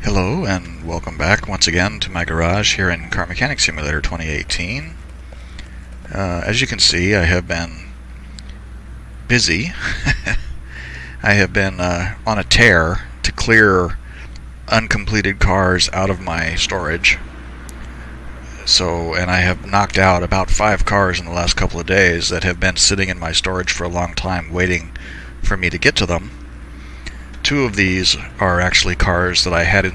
Hello and welcome back once again to my garage here in Car Mechanic Simulator 2018. As you can see, I have been busy. I have been on a tear to clear uncompleted cars out of my storage. And I have knocked out about 5 cars in the last couple of days that have been sitting in my storage for a long time waiting for me to get to them. 2 of these are actually cars that I've had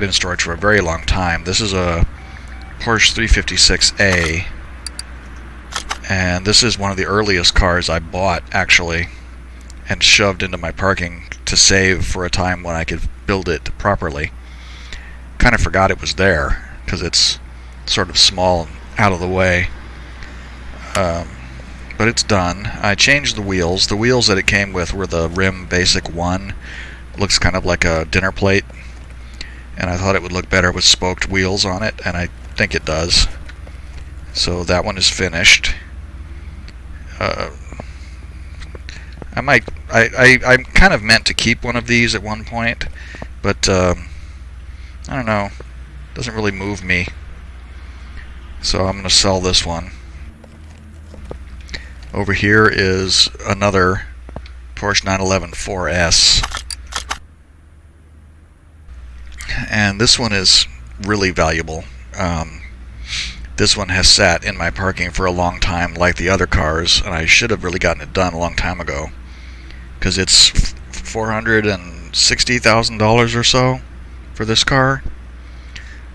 in storage for a very long time. This is a Porsche 356A, and this is one of the earliest cars I bought actually and shoved into my parking to save for a time when I could build it properly. Kind of forgot it was there because it's sort of small and out of the way. But it's done. I changed the wheels. The wheels that it came with were the Rim Basic 1. Looks kind of like a dinner plate, and I thought it would look better with spoked wheels on it, and I think it does. So that one is finished. I kind of meant to keep one of these at one point, but I don't know. It doesn't really move me. So I'm going to sell this one. Over here is another Porsche 911 4S. And this one is really valuable. This one has sat in my parking for a long time like the other cars, and I should have really gotten it done a long time ago because it's $460,000 or so for this car.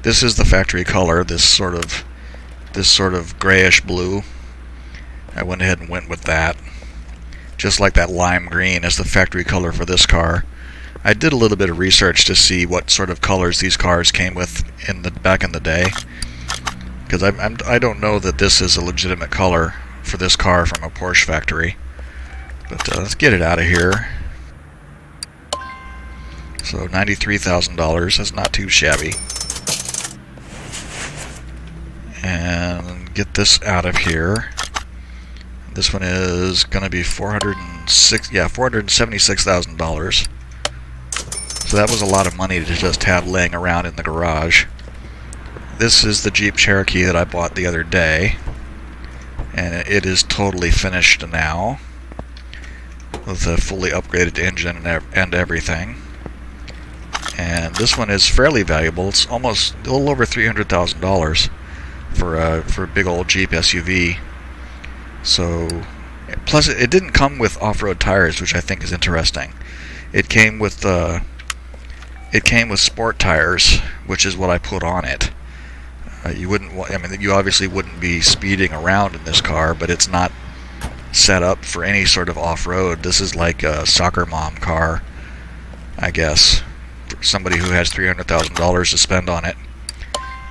This is the factory color, this sort of grayish blue. I went ahead and went with that. Just like that lime green is the factory color for this car. I did a little bit of research to see what sort of colors these cars came with back in the day, because I don't know that this is a legitimate color for this car from a Porsche factory. But let's get it out of here. So $93,000, that's not too shabby. And get this out of here. This one is going to be $476,000. So that was a lot of money to just have laying around in the garage. This is the Jeep Cherokee that I bought the other day, and it is totally finished now with a fully upgraded engine and everything. And this one is fairly valuable. It's almost a little over $300,000 for a big old Jeep SUV. So, plus it didn't come with off-road tires, which I think is interesting. It came with sport tires, which is what I put on it. You obviously wouldn't be speeding around in this car, but it's not set up for any sort of off-road. This is like a soccer mom car, I guess, for somebody who has $300,000 to spend on it.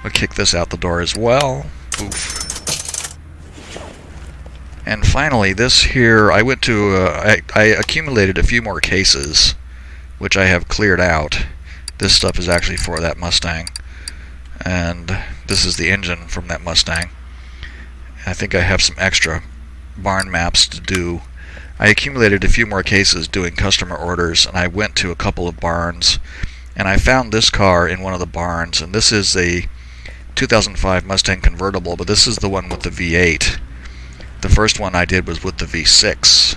I'll kick this out the door as well. Oof. And finally, this here, I accumulated a few more cases, which I have cleared out. This stuff is actually for that Mustang, and this is the engine from that Mustang. I think I have some extra barn maps to do. I accumulated a few more cases doing customer orders, and I went to a couple of barns, and I found this car in one of the barns, and this is a 2005 Mustang Convertible, but this is the one with the V8. The first one I did was with the V6.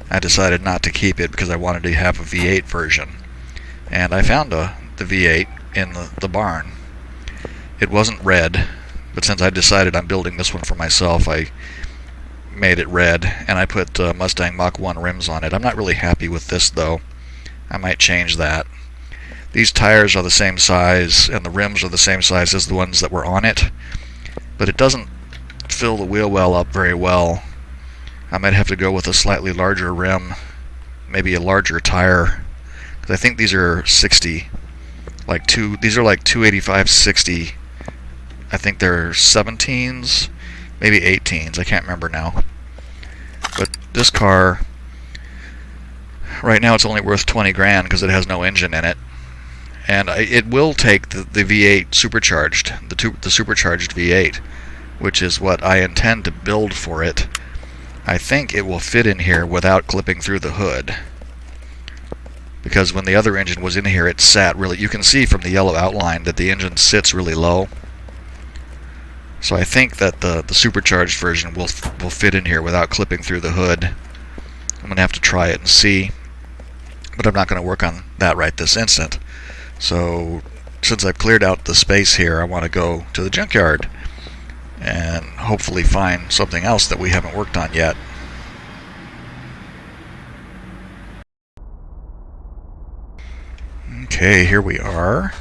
I decided not to keep it because I wanted to have a V8 version. And I found the V8 in the barn. It wasn't red, but since I decided I'm building this one for myself, I made it red, and I put Mustang Mach 1 rims on it. I'm not really happy with this, though. I might change that. These tires are the same size, and the rims are the same size as the ones that were on it, but it doesn't fill the wheel well up very well. I might have to go with a slightly larger rim, maybe a larger tire, because I think these are 60, these are like 285/60. I think they're 17s, maybe 18s, I can't remember now. But this car, right now it's only worth 20 grand because it has no engine in it. And it will take the V8 supercharged, the supercharged V8, which is what I intend to build for it. I think it will fit in here without clipping through the hood. because when the other engine was in here, it sat really, you can see from the yellow outline that the engine sits really low. So I think that the supercharged version will fit in here without clipping through the hood. I'm going to have to try it and see, but I'm not going to work on that right this instant. So since I've cleared out the space here, I want to go to the junkyard and hopefully find something else that we haven't worked on yet. Okay, here we are.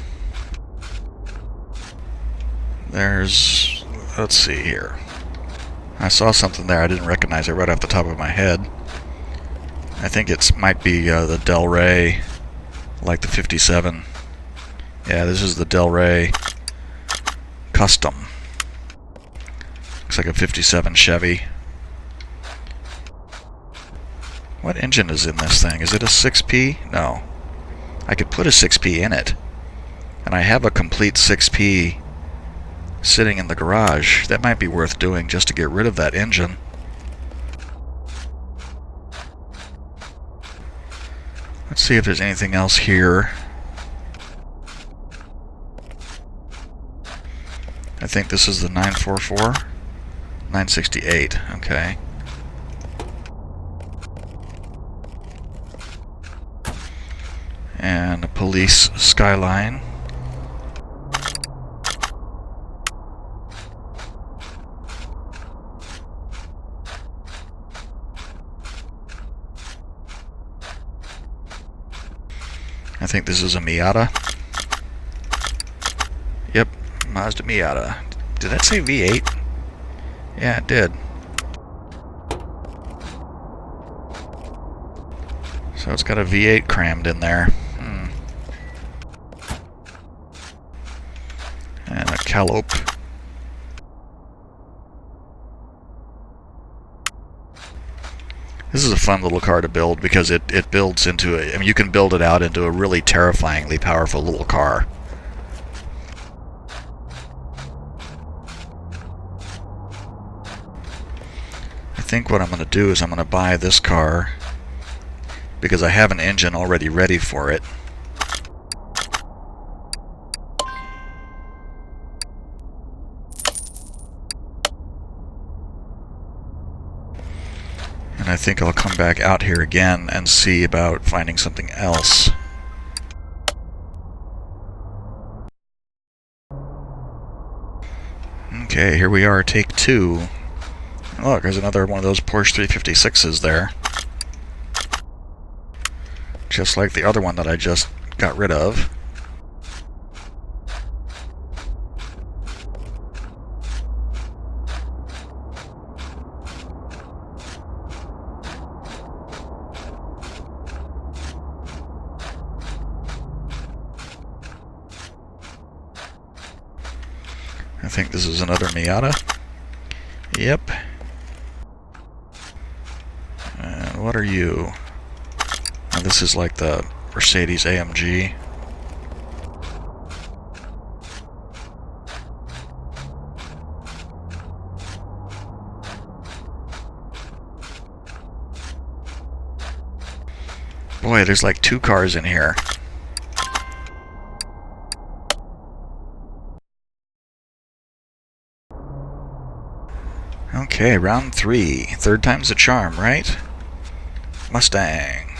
Let's see here. I saw something there. I didn't recognize it right off the top of my head. I think it might be the Delray, like the 57. Yeah, this is the Delray Custom. Looks like a 57 Chevy. What engine is in this thing? Is it a 6P? No. I could put a 6P in it. And I have a complete 6P sitting in the garage. That might be worth doing just to get rid of that engine. Let's see if there's anything else here. I think this is the 944. 968, okay. And a police skyline. I think this is a Miata. Yep, Mazda Miata. Did that say V8? Yeah, it did. So it's got a V8 crammed in there. And a Calope. This is a fun little car to build because it builds into a... I mean, you can build it out into a really terrifyingly powerful little car. I think what I'm going to do is I'm going to buy this car because I have an engine already ready for it. And I think I'll come back out here again and see about finding something else. Okay, here we are, take two. Look, there's another one of those Porsche 356s there. Just like the other one that I just got rid of. I think this is another Miata. Yep. And what are you? Oh, this is like the Mercedes AMG. Boy, there's like two cars in here. Okay, round three. Third time's the charm, right? Mustang.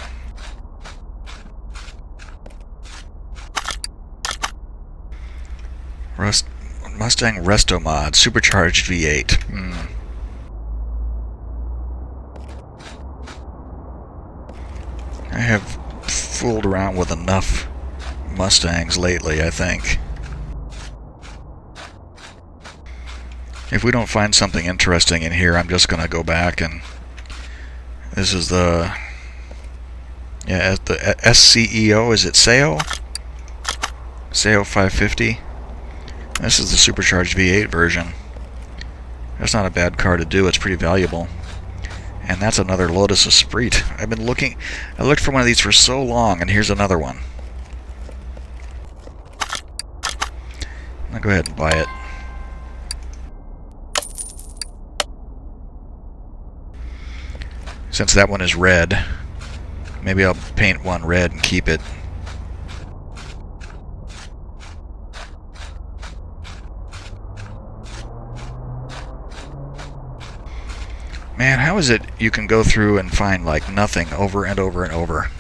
Mustang Resto Mod, supercharged V8. I have fooled around with enough Mustangs lately, I think. If we don't find something interesting in here, I'm just going to go back and... This is the... Yeah, the SCEO, is it SEO? SEO 550. This is the supercharged V8 version. That's not a bad car to do, it's pretty valuable. And that's another Lotus Esprit. I looked for one of these for so long, and here's another one. I'll go ahead and buy it. Since that one is red, Maybe I'll paint one red and keep it. Man, how is it you can go through and find like nothing over and over and over?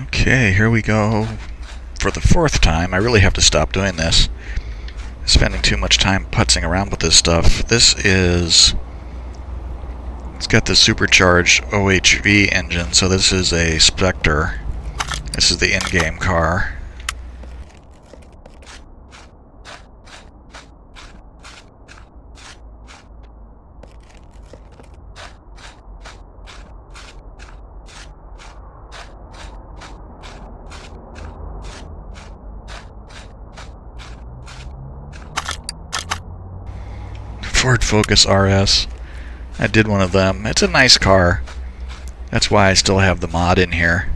Okay, here we go. For the 4th time, I really have to stop doing this. Spending too much time putzing around with this stuff. It's got the supercharged OHV engine, so this is a Spectre. This is the in-game car. Ford Focus RS. I did one of them. It's a nice car. That's why I still have the mod in here.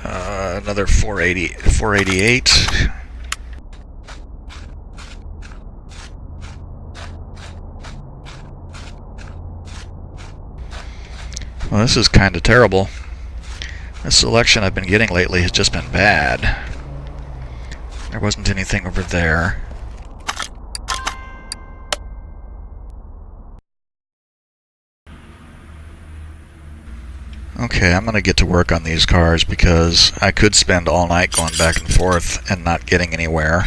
Another 488. Well, this is kind of terrible. The selection I've been getting lately has just been bad. There wasn't anything over there. Okay, I'm going to get to work on these cars because I could spend all night going back and forth and not getting anywhere.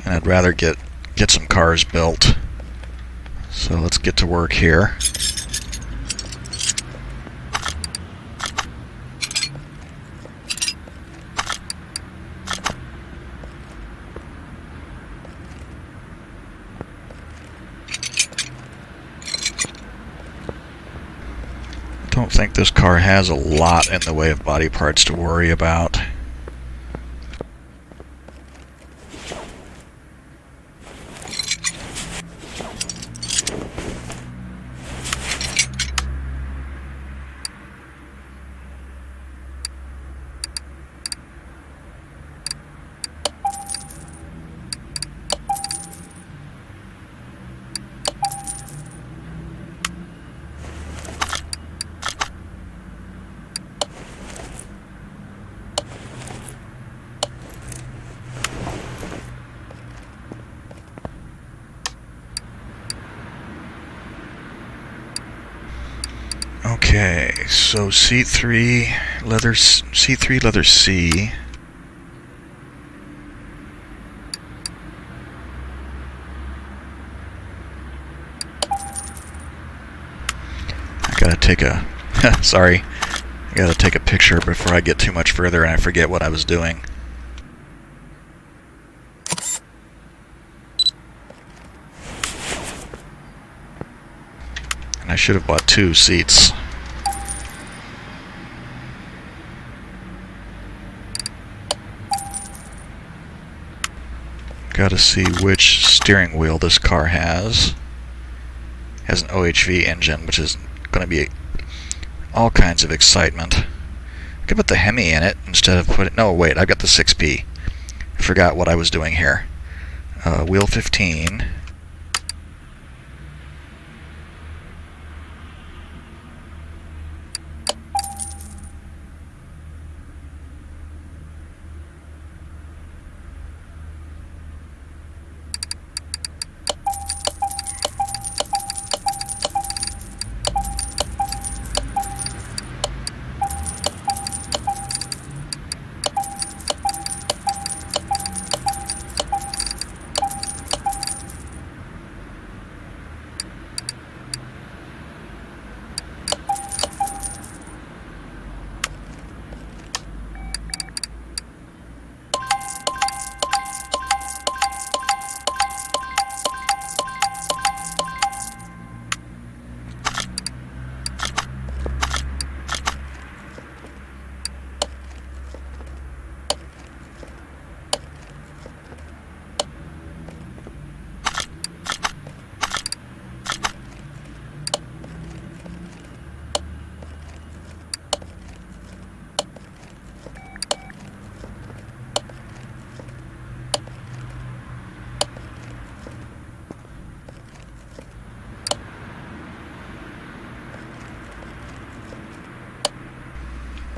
And I'd rather get some cars built. So let's get to work here. I don't think this car has a lot in the way of body parts to worry about. Okay, so C3 leather C. I gotta take a sorry. I gotta take a picture before I get too much further and I forget what I was doing. And I should have bought 2 seats. Gotta see which steering wheel this car has. Has an OHV engine, which is going to be all kinds of excitement. I could put the Hemi in it instead of putting... No, wait, I've got the 6P. I forgot what I was doing here. Wheel 15.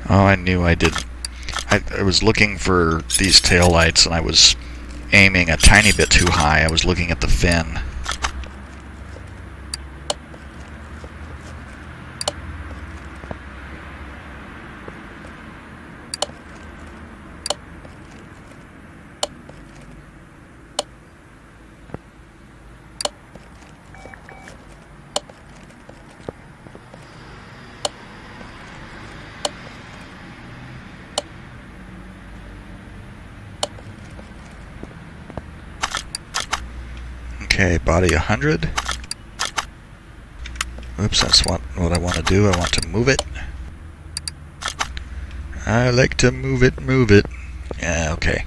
Oh, I knew I didn't. I was looking for these taillights and I was aiming a tiny bit too high. I was looking at the fin. Okay, body 100. Oops, that's what I want to do. I want to move it. I like to move it, move it. Yeah, okay.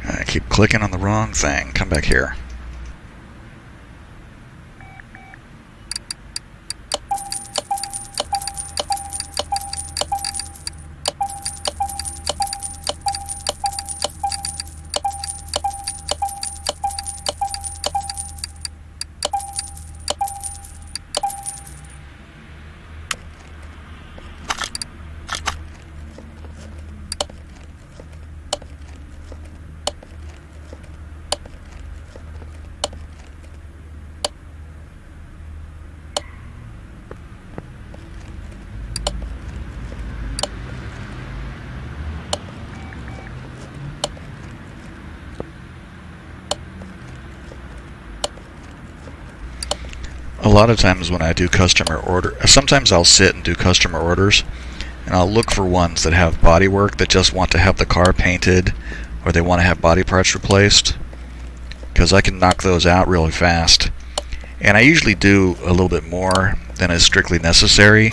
I keep clicking on the wrong thing. Come back here. A lot of times when I do customer order, sometimes I'll sit and do customer orders, and I'll look for ones that have bodywork that just want to have the car painted, or they want to have body parts replaced, because I can knock those out really fast. And I usually do a little bit more than is strictly necessary,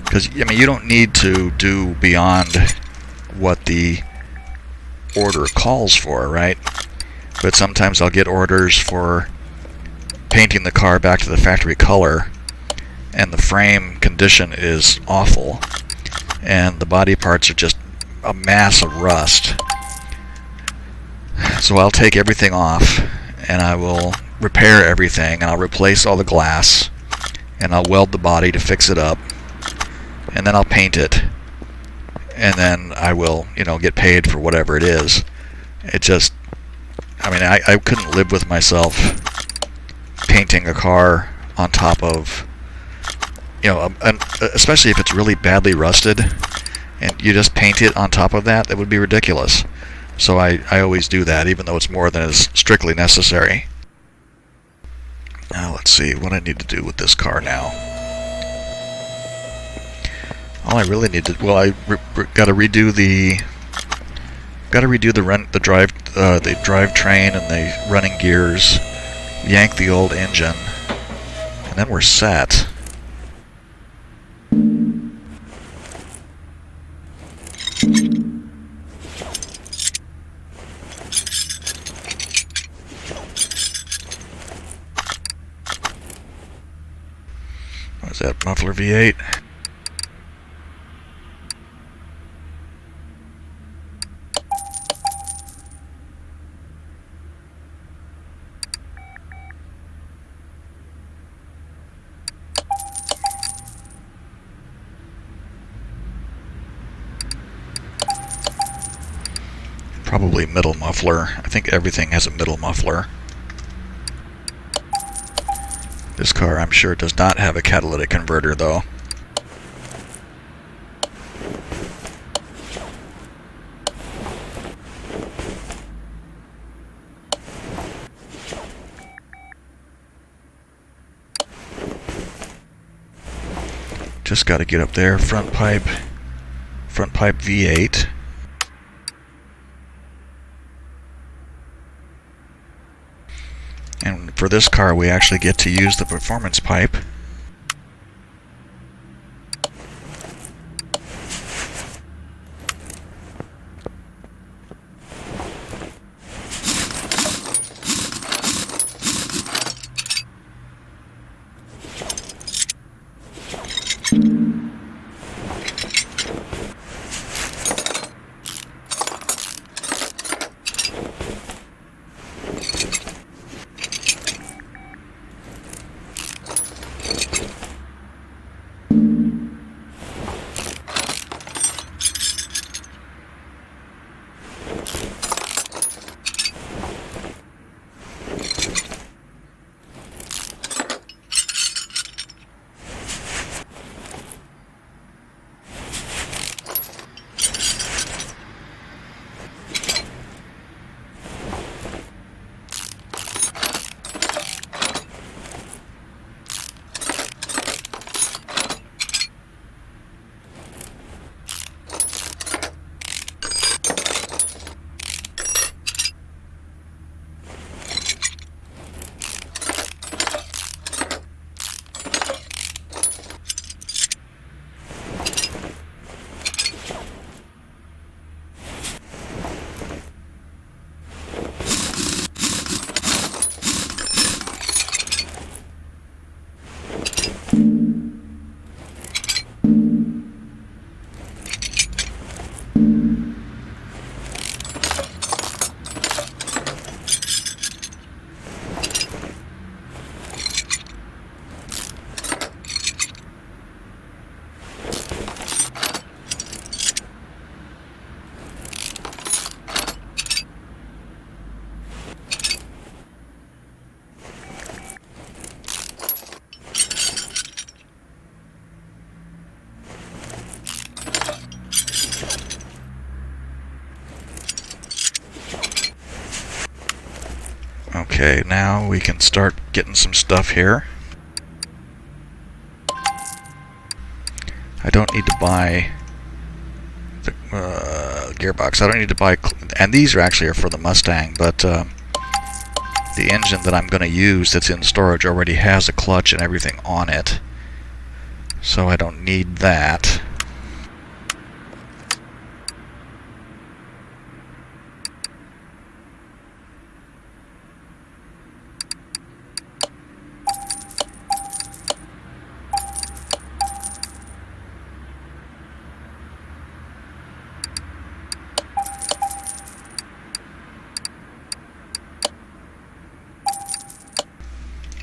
because I mean you don't need to do beyond what the order calls for, right? But sometimes I'll get orders for painting the car back to the factory color, and the frame condition is awful, and the body parts are just a mass of rust. So I'll take everything off, and I will repair everything, and I'll replace all the glass, and I'll weld the body to fix it up, and then I'll paint it, and then I will, get paid for whatever it is. It just, I couldn't live with myself painting a car on top of, especially if it's really badly rusted, and you just paint it on top of that, that would be ridiculous. So I always do that, even though it's more than is strictly necessary. Now let's see what I need to do with this car now. All I really need to, well, I got to redo the the drivetrain and the running gears, yank the old engine, and then we're set. What is that, muffler V8? Probably middle muffler. I think everything has a middle muffler. This car, I'm sure, does not have a catalytic converter, though. Just got to get up there. Front pipe V8. And for this car, we actually get to use the performance pipe. Okay, now we can start getting some stuff here. I don't need to buy the gearbox. I don't need to buy, and these are actually for the Mustang, but the engine that I'm going to use that's in storage already has a clutch and everything on it, so I don't need that.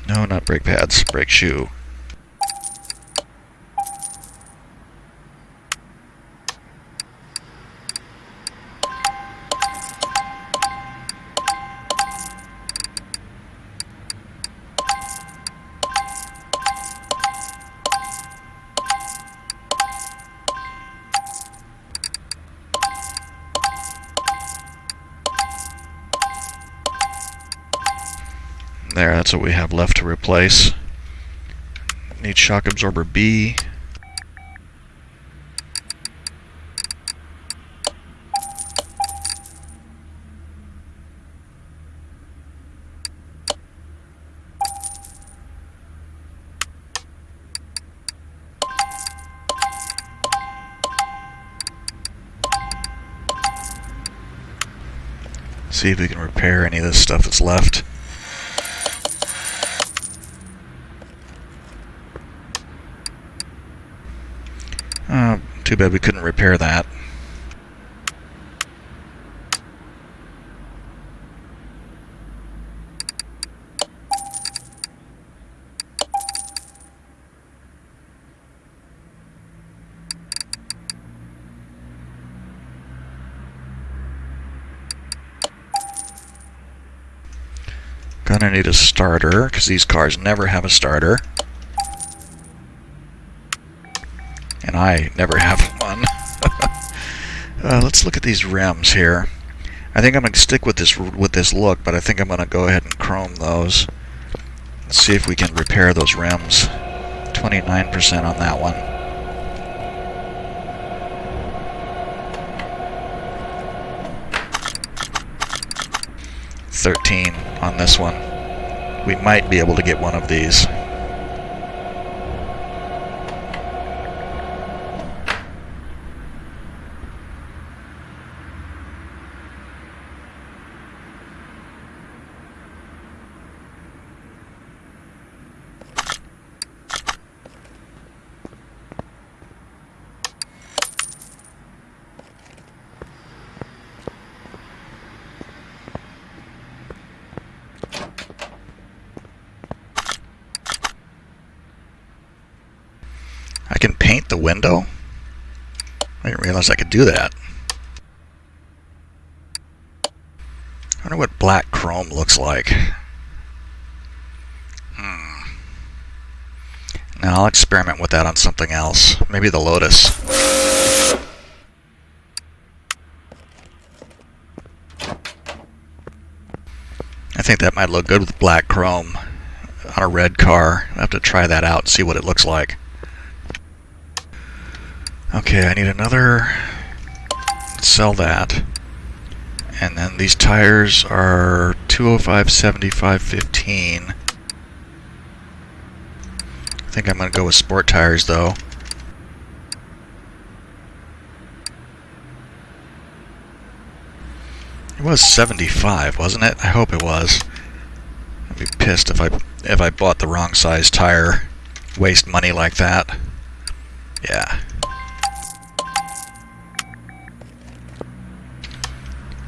No, not brake pads, brake shoe. There, that's what we have left to replace. Need shock absorber B. See if we can repair any of this stuff that's left. Too bad we couldn't repair that. Gonna need a starter, because these cars never have a starter. And I never have one. Let's look at these rims here. I think I'm going to stick with this look, but I think I'm going to go ahead and chrome those. Let's see if we can repair those rims. 29% on that one. $13 on this one. We might be able to get one of these. I can paint the window? I didn't realize I could do that. I wonder what black chrome looks like. Now I'll experiment with that on something else. Maybe the Lotus. I think that might look good with black chrome on a red car. I'll have to try that out and see what it looks like. Okay, I need another. Let's sell that. And then these tires are 205, 75, 15. I think I'm going to go with sport tires though. It was 75, wasn't it? I hope it was. I'd be pissed if I bought the wrong size tire. Waste money like that. Yeah.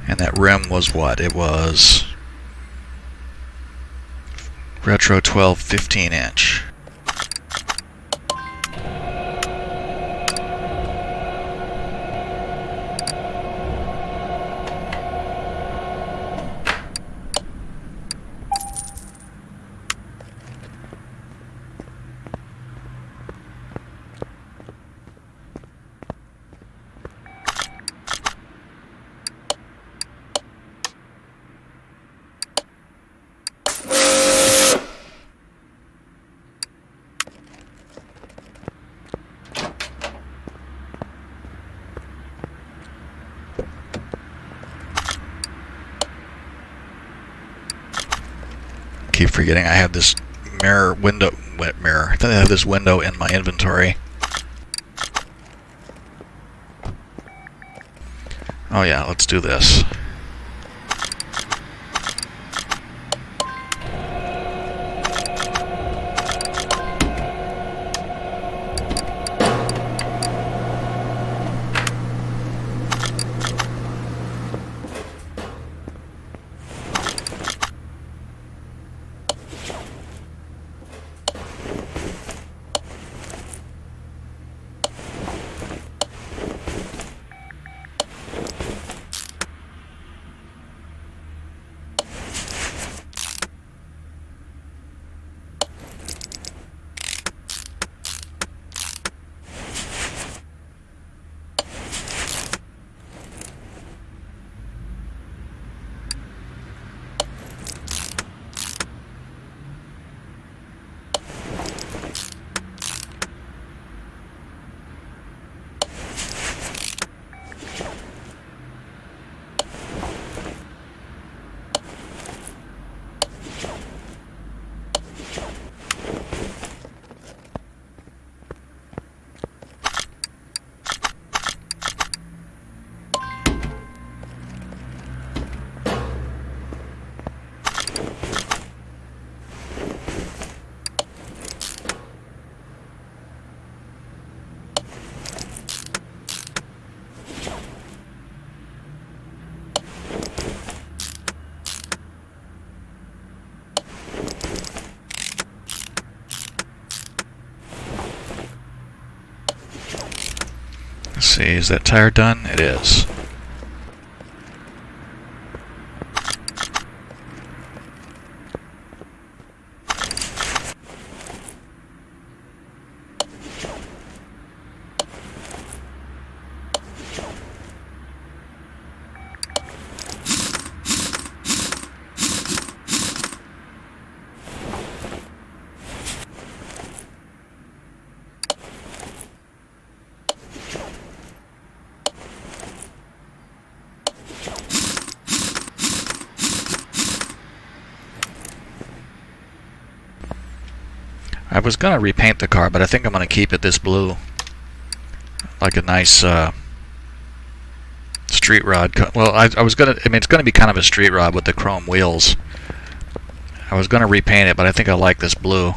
And that rim was what? It was Retro 12 15-inch. Keep forgetting I have this wet mirror. I have this window in my inventory. Oh yeah, let's do this. Let's see, is that tire done? It is. I was going to repaint the car, but I think I'm going to keep it this blue. Like a nice street rod. Well, I was going to, I mean, it's going to be kind of a street rod with the chrome wheels. I was going to repaint it, but I think I like this blue.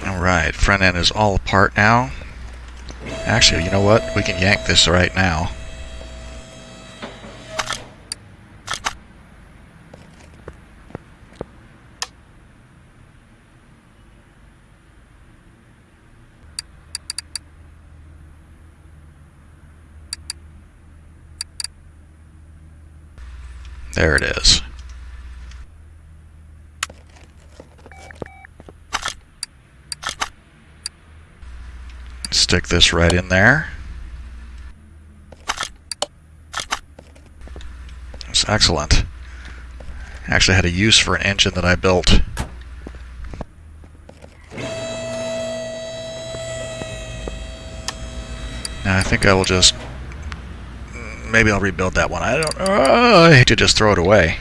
Alright, front end is all apart now. Actually, you know what? We can yank this right now. There it is. Stick this right in there. It's excellent. Actually had a use for an engine that I built. Now I think I will just... maybe I'll rebuild that one. I don't know. I hate to just throw it away.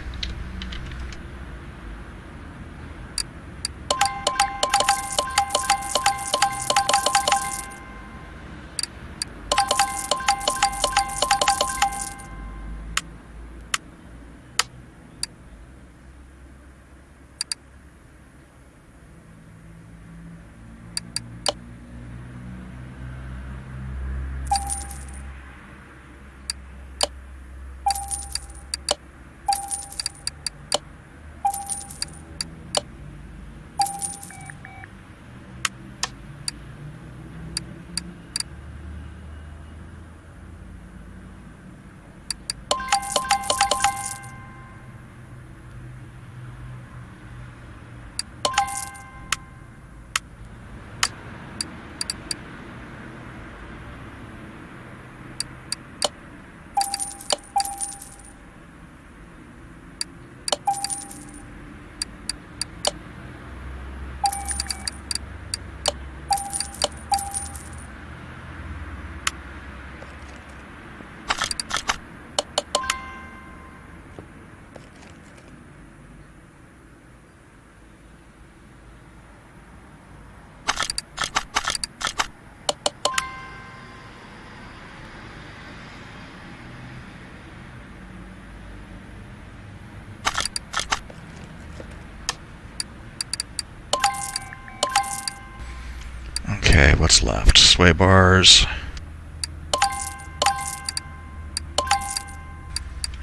Okay, what's left? Sway bars.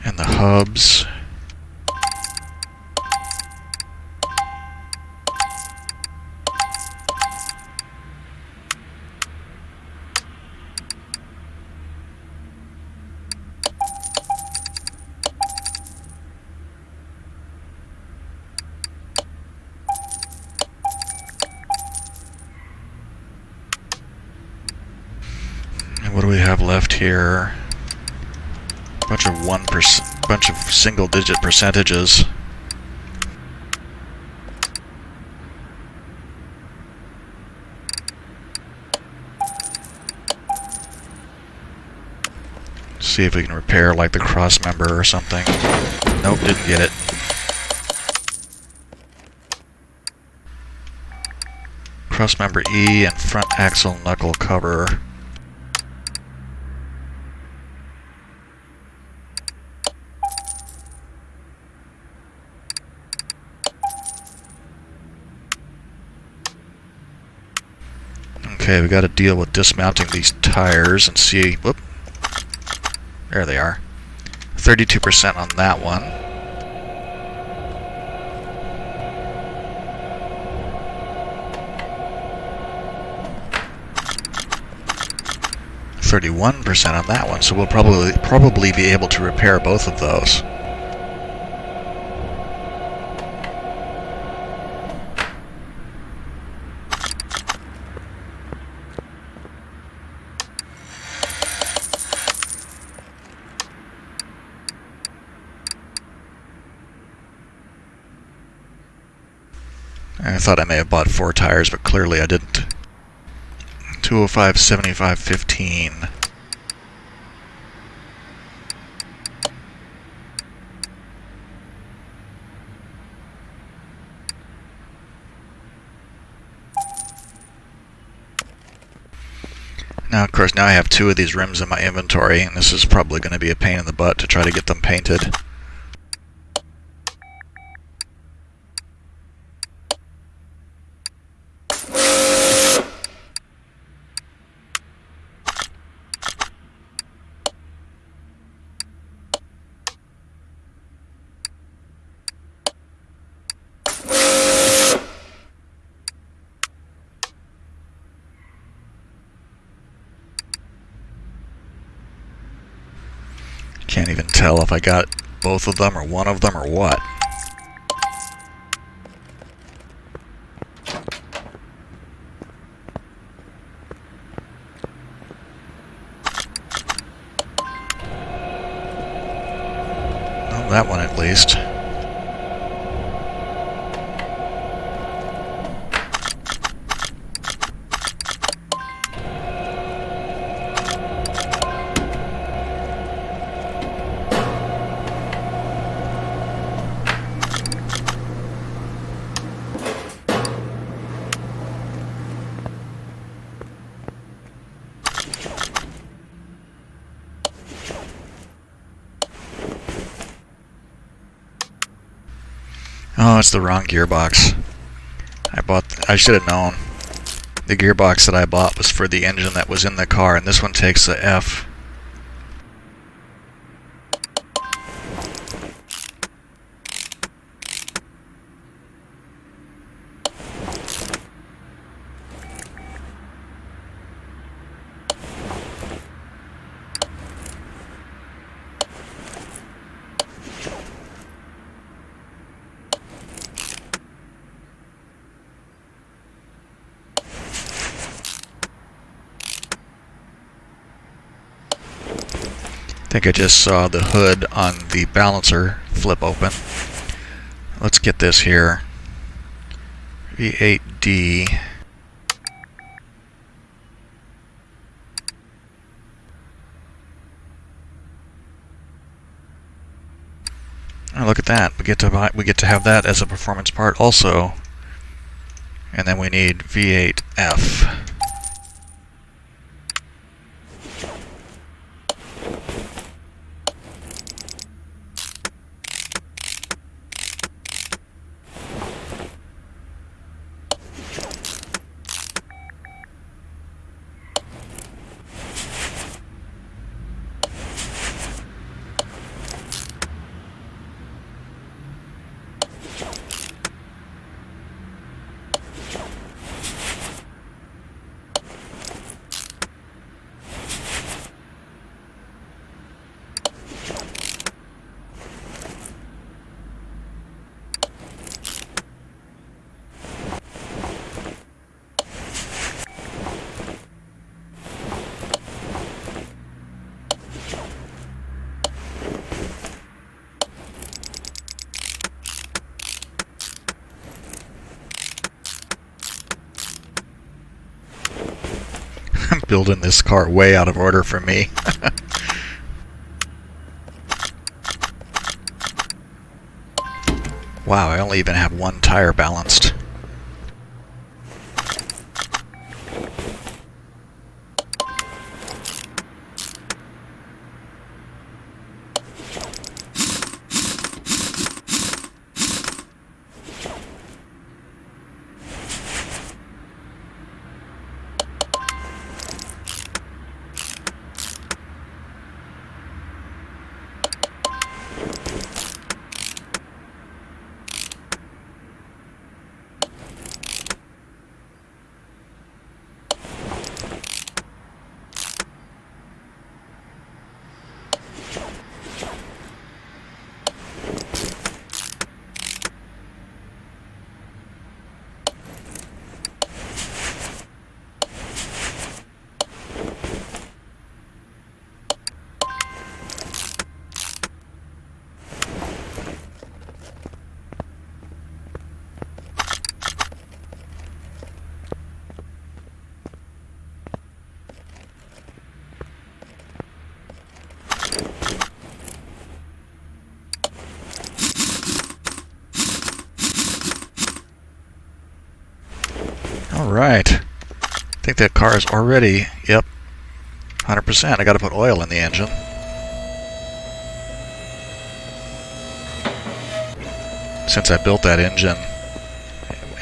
And the hubs. And what do we have left here? Bunch of 1%, bunch of single-digit percentages. See if we can repair like the cross member or something. Nope, didn't get it. Cross member E and front axle knuckle cover. Okay, we got to deal with dismounting these tires and see. Whoop. There they are. 32% on that one. %31% on that one, so we'll probably be able to repair both of those. I thought I may have bought 4 tires, but clearly I didn't. 205, 75, 15. Now, of course, now I have 2 of these rims in my inventory, and this is probably going to be a pain in the butt to try to get them painted. Can't even tell if I got both of them or one of them or what. Well, that one at least. Oh, it's the wrong gearbox. I should have known. The gearbox that I bought was for the engine that was in the car, and this one takes the F. I think I just saw the hood on the balancer flip open. Let's get this here. V8D. Oh, look at that. We get to have that as a performance part also. And then we need V8F. building this car way out of order for me. Wow, I only even have one tire balanced. Alright. I think that car is already, yep, 100%. I gotta put oil in the engine. Since I built that engine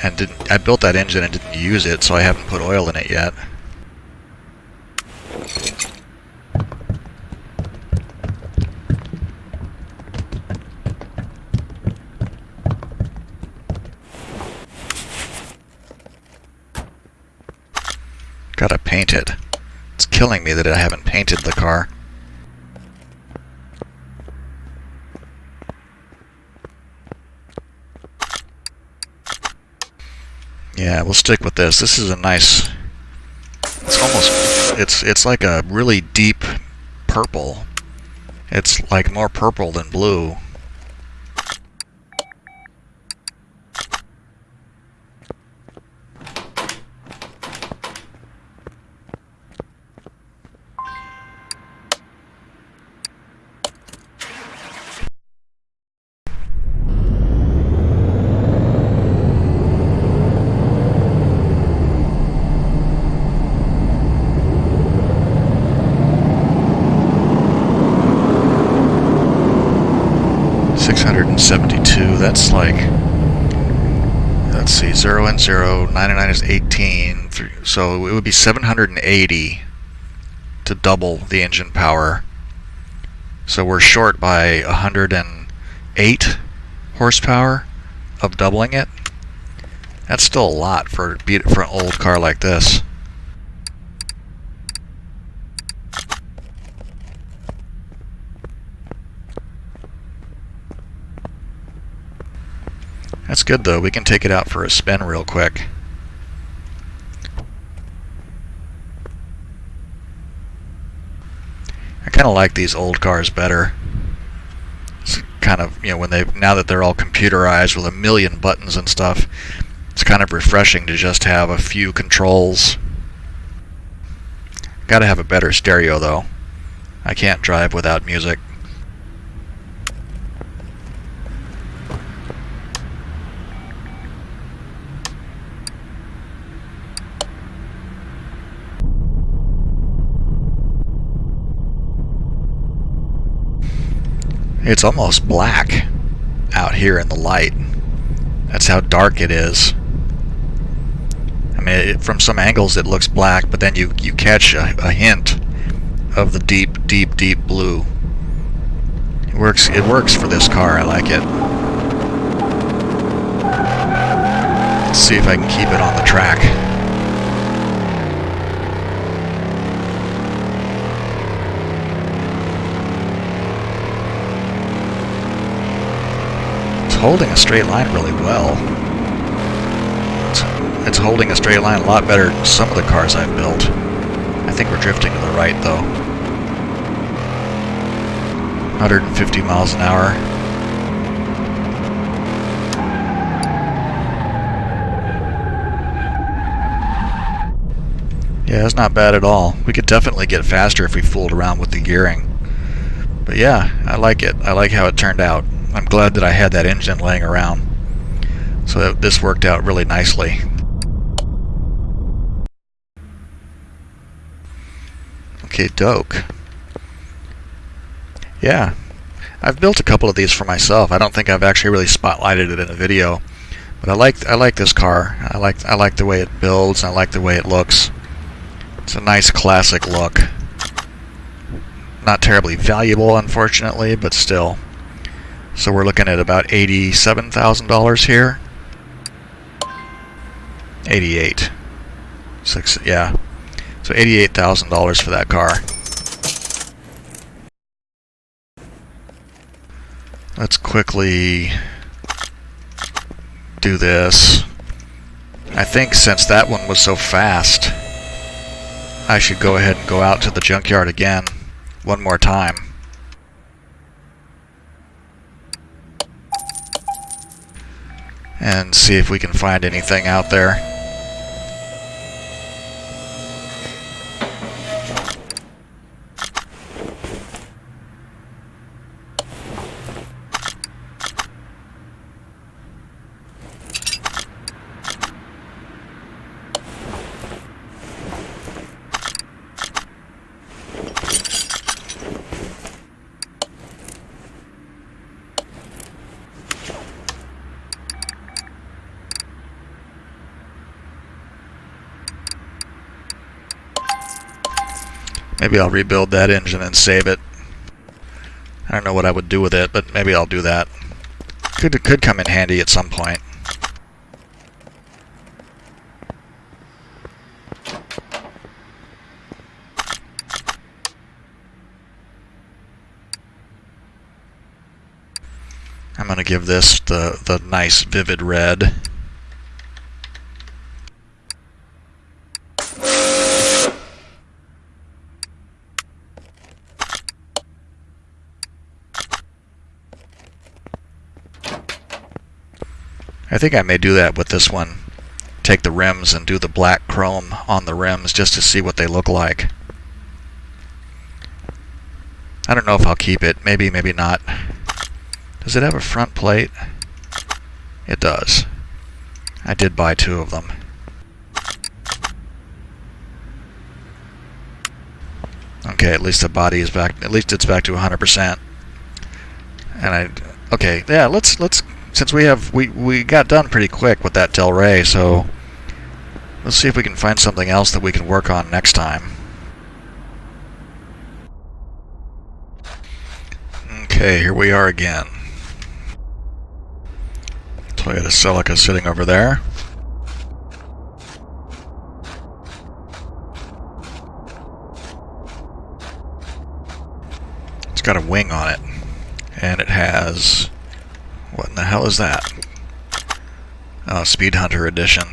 and didn't use it, so I haven't put oil in it yet. Gotta paint it. It's killing me that I haven't painted the car. Yeah, we'll stick with this. This is a nice... It's like a really deep purple. It's like more purple than blue. That's like, let's see, 0 and 0, 9 and 9 is 18, so it would be 780 to double the engine power. So we're short by 108 horsepower of doubling it. That's still a lot for an old car like this. That's good though, we can take it out for a spin real quick. I kind of like these old cars better. It's kind of, you know, now that they're all computerized with a million buttons and stuff, it's kind of refreshing to just have a few controls. Gotta have a better stereo though. I can't drive without music. It's almost black out here in the light. That's how dark it is. I mean, from some angles it looks black, but then you catch a hint of the deep, deep, deep blue. It works for this car. I like it. Let's see if I can keep it on the track. Holding a straight line really well. It's holding a straight line a lot better than some of the cars I've built. I think we're drifting to the right though. 150 miles an hour. Yeah, it's not bad at all. We could definitely get faster if we fooled around with the gearing. But yeah, I like it. I like how it turned out. I'm glad that I had that engine laying around. So this worked out really nicely. Okay, doke. Yeah, I've built a couple of these for myself. I don't think I've actually really spotlighted it in a video, but I like this car. I like the way it builds. I like the way it looks. It's a nice classic look. Not terribly valuable, unfortunately, but still. So we're looking at about $87,000 here. 88. Yeah. So $88,000 for that car. Let's quickly do this. I think since that one was so fast, I should go ahead and go out to the junkyard again one more time. And see if we can find anything out there. Maybe I'll rebuild that engine and save it. I don't know what I would do with it, but maybe I'll do that. Could come in handy at some point. I'm going to give this the nice vivid red. I think I may do that with this one. Take the rims and do the black chrome on the rims just to see what they look like. I don't know if I'll keep it. Maybe, maybe not. Does it have a front plate? It does. I did buy 2 of them. Okay, at least the body is back. At least it's back to 100%. And okay, yeah. Let's since we got done pretty quick with that Delray, so let's see if we can find something else that we can work on next time. Okay, here we are again. Toyota Celica sitting over there. It's got a wing on it, and it has... what in the hell is that? Oh, Speed Hunter Edition.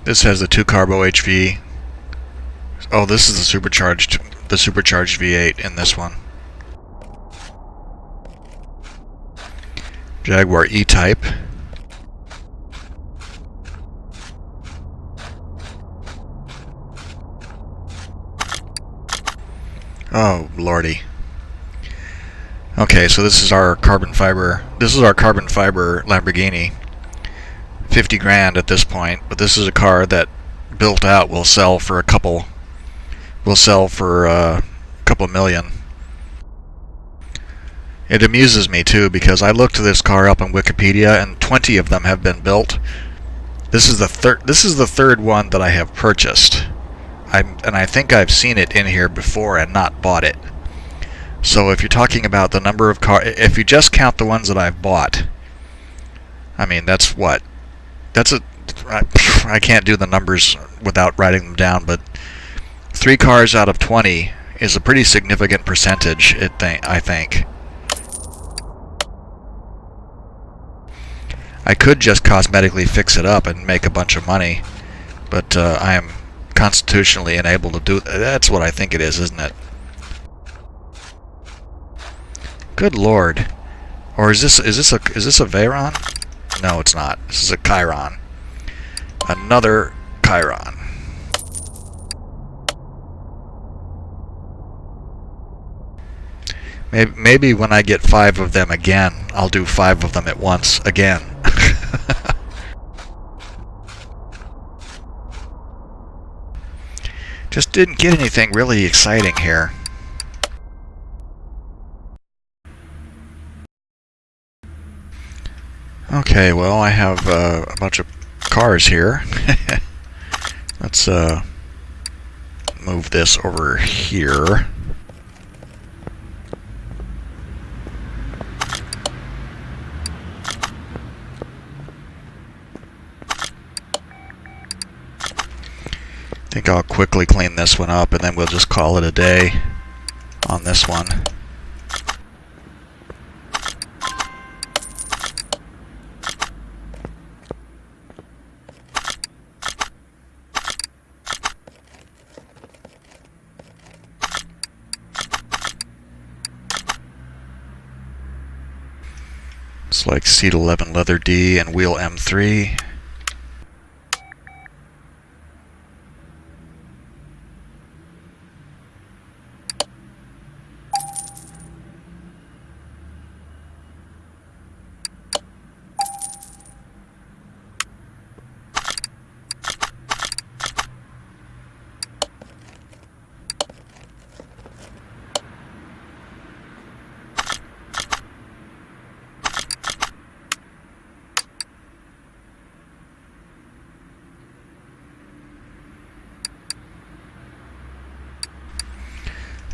This has the 2-carbo HV. Oh, this is the supercharged V8 in this one. Jaguar E-Type. Oh, lordy. Okay, so this is our carbon fiber. This is our carbon fiber Lamborghini. 50 grand at this point, but this is a car that built out will sell for a couple million. It amuses me too because I looked this car up on Wikipedia and 20 of them have been built. This is the third one that I have purchased. And I think I've seen it in here before and not bought it. So if you're talking about the number of cars, if you just count the ones that I've bought, I mean that's what? I can't do the numbers without writing them down, but 3 cars out of 20 is a pretty significant percentage, I think. I could just cosmetically fix it up and make a bunch of money, but I am constitutionally unable to do. That's what I think it is, isn't it? Good Lord! Or is this a Veyron? No, it's not. This is a Chiron. Another Chiron. Maybe when I get 5 of them again, I'll do 5 of them at once again. Just didn't get anything really exciting here. Okay, well, I have a bunch of cars here. Let's move this over here. I think I'll quickly clean this one up and then we'll just call it a day on this one. It's like seat 11 leather D and wheel M3.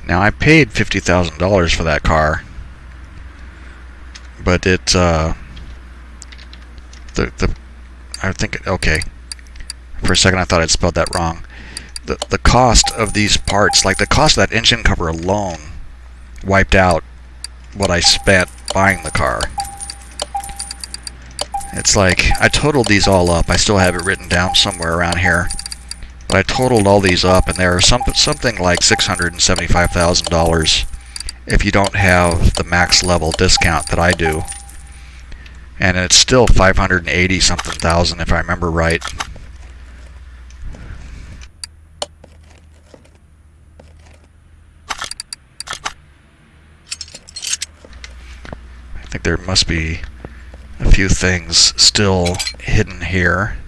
Now I paid $50,000 for that car, but it I think, okay, for a second I thought I'd spelled that wrong. The cost of these parts, like the cost of that engine cover alone, wiped out what I spent buying the car. It's like I totaled these all up. I still have it written down somewhere around here. But I totaled all these up, and there are something like $675,000 if you don't have the max level discount that I do. And it's still 580 something thousand if I remember right. I think there must be a few things still hidden here.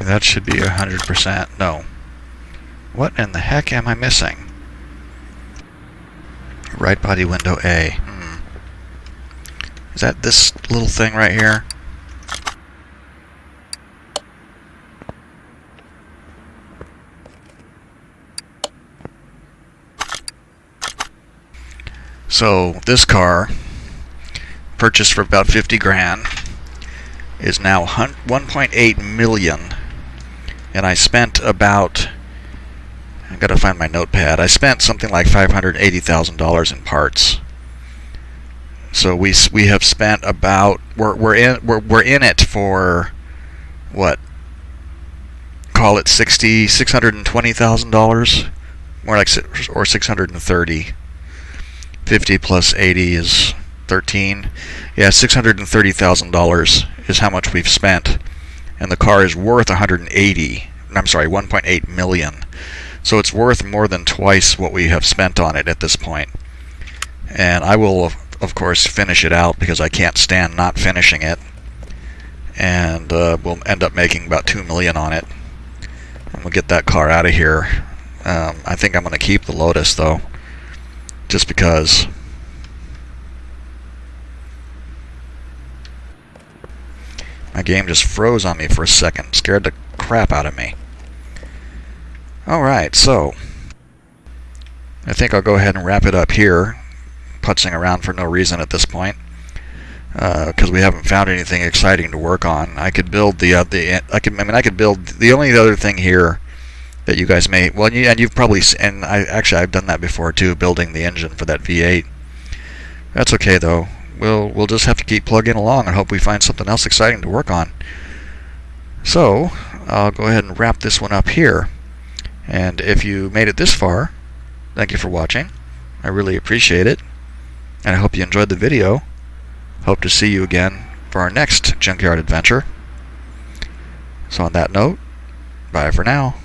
That should be 100%. No. What in the heck am I missing? Right body window A. Is that this little thing right here? So this car, purchased for about 50 grand, is now 1.8 million. And I spent about, I've got to find my notepad, I spent something like $580,000 in parts. So we have spent about, we're in it for what, call it $620,000, more like, or 630. 50 plus 80 is 13. Yeah, $630,000 is how much we've spent, and the car is worth 180. I'm sorry, 1.8 million. So it's worth more than twice what we have spent on it at this point. And I will, of course, finish it out because I can't stand not finishing it. And we'll end up making about $2 million on it. And we'll get that car out of here. I think I'm going to keep the Lotus though, just because. My game just froze on me for a second, scared the crap out of me. Alright, so I think I'll go ahead and wrap it up here, putzing around for no reason at this point, because we haven't found anything exciting to work on. I could build I could build the only other thing here that you guys may, well, and you've probably, and I've done that before too, building the engine for that V8. That's okay though. We'll just have to keep plugging along and hope we find something else exciting to work on. So I'll go ahead and wrap this one up here. And if you made it this far, thank you for watching. I really appreciate it, and I hope you enjoyed the video. Hope to see you again for our next Junkyard adventure. So on that note, bye for now.